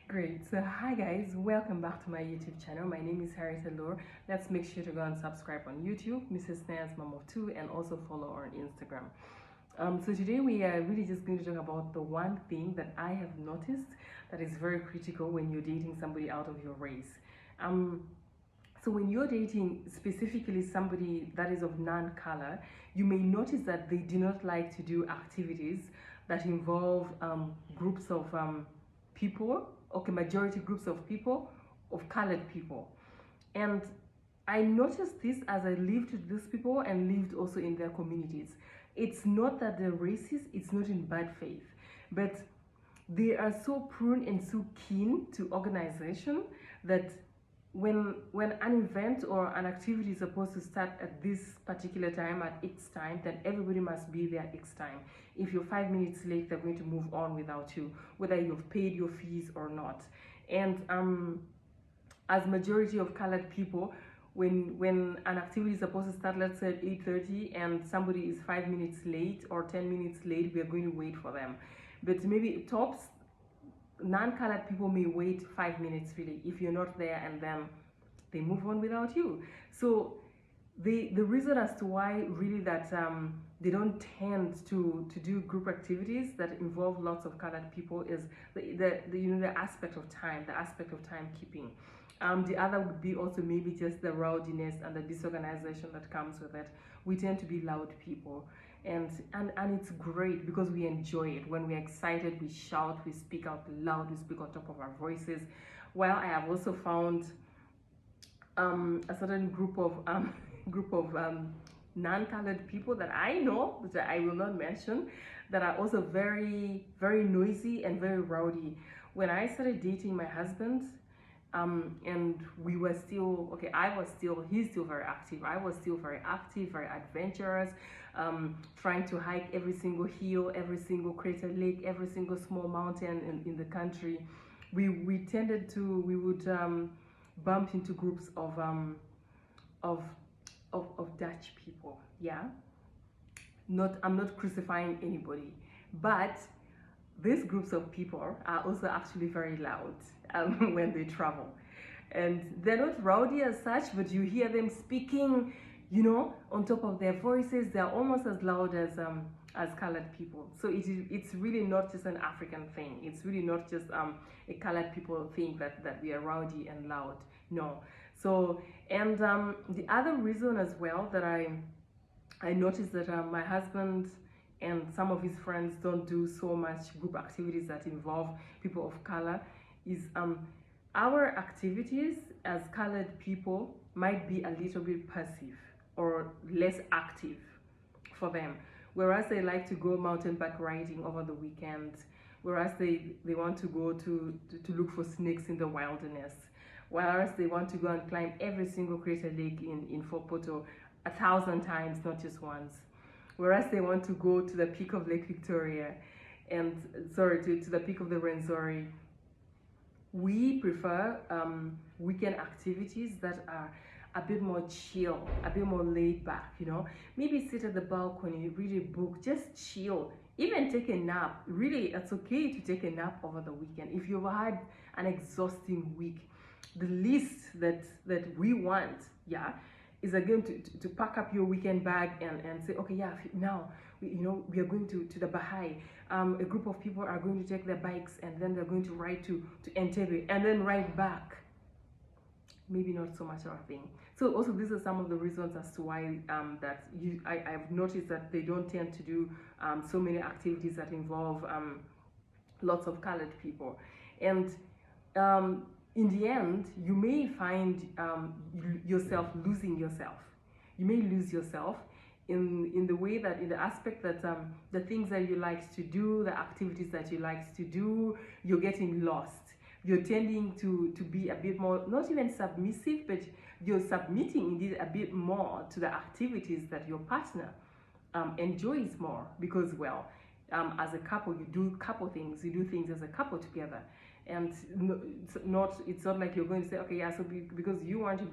Great. So hi guys, welcome back to my YouTube channel. My name is Harriet Allure. Let's make sure to go and subscribe on YouTube, Mrs. Snare's Mom of Two, and also follow on Instagram. So today we are really just going to talk about the one thing that I have noticed that is very critical when you're dating somebody out of your race. So when you're dating specifically somebody that is of non-color, you may notice that they do not like to do activities that involve groups of people, okay, majority groups of people, of colored people. And I noticed this as I lived with these people and lived also in their communities. It's not that they're racist, it's not in bad faith, but they are so prone and so keen to organization that when an event or an activity is supposed to start at this particular time, at X time, then everybody must be there X time. If you're 5 minutes late, they're going to move on without you, whether you've paid your fees or not. And as majority of colored people, when an activity is supposed to start, let's say at 8:30, and somebody is 5 minutes late or 10 minutes late, we are going to wait for them. But maybe tops, non-colored people may wait 5 minutes really if you're not there, and then they move on without you. So the reason as to why really that they don't tend to do group activities that involve lots of colored people is the aspect of time, the aspect of timekeeping. The other would be also maybe just the rowdiness and the disorganization that comes with it. We tend to be loud people, and it's great because we enjoy it. When we're excited, we shout, we speak out loud, we speak on top of our voices. Well, I have also found a certain group of non-colored people that I know, which I will not mention, that are also very, very noisy and very rowdy. When I started dating my husband, and we were still, okay, he's still very active. I was still very active, very adventurous, trying to hike every single hill, every single crater lake, every single small mountain in the country. We would bump into groups of Dutch people. Yeah, I'm not crucifying anybody, but these groups of people are also actually very loud when they travel, and they're not rowdy as such, but you hear them speaking, on top of their voices. They're almost as loud as colored people. So it's really not just an African thing. It's really not just a colored people thing that we are rowdy and loud. No. So, and the other reason as well that I noticed that my husband and some of his friends don't do so much group activities that involve people of color is our activities as colored people might be a little bit passive or less active for them, whereas they like to go mountain bike riding over the weekend, whereas they want to go to look for snakes in the wilderness, whereas they want to go and climb every single crater lake in Fort Poto 1,000 times, not just once, whereas they want to go to the peak of Lake Victoria and to the peak of the Rwenzori. We prefer weekend activities that are a bit more chill, a bit more laid back, maybe sit at the balcony, read a book, just chill, even take a nap. Really, it's okay to take a nap over the weekend. If you've had an exhausting week, the least that we want, yeah, is again to pack up your weekend bag and say, okay, yeah, now we are going to the Bahai. A group of people are going to take their bikes and then they're going to ride to Entebbe and then ride back. Maybe not so much our thing. So also these are some of the reasons as to why I've noticed that they don't tend to do so many activities that involve lots of colored people. And in the end, you may find yourself losing yourself. You may lose yourself in the way that, in the aspect that the things that you like to do, the activities that you like to do, you're getting lost. You're tending to be a bit more, not even submissive, but you're submitting indeed a bit more to the activities that your partner enjoys more, because, well, as a couple, you do couple things, you do things as a couple together. And it's not like you're going to say, okay, yeah, so because you want to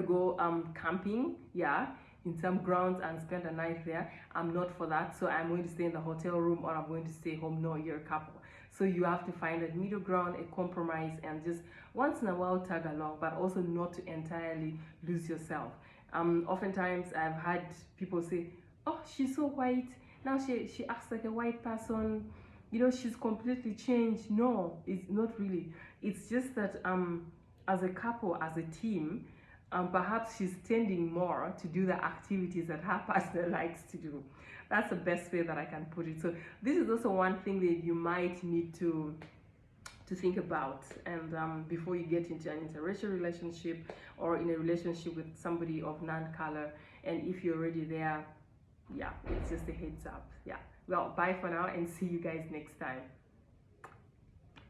go camping, yeah, in some grounds and spend a night there. I'm not for that, so I'm going to stay in the hotel room or I'm going to stay home. No, you're a couple. So you have to find a middle ground, a compromise, and just once in a while tag along, but also not to entirely lose yourself. Oftentimes I've had people say, oh, she's so white, now she acts like a white person, she's completely changed. No, it's not really. It's just that as a couple, as a team, perhaps she's tending more to do the activities that her partner likes to do. That's the best way that I can put it. So this is also one thing that you might need to think about, and before you get into an interracial relationship or in a relationship with somebody of non-color. And if you're already there, yeah, it's just a heads up. Yeah, well, bye for now and see you guys next time.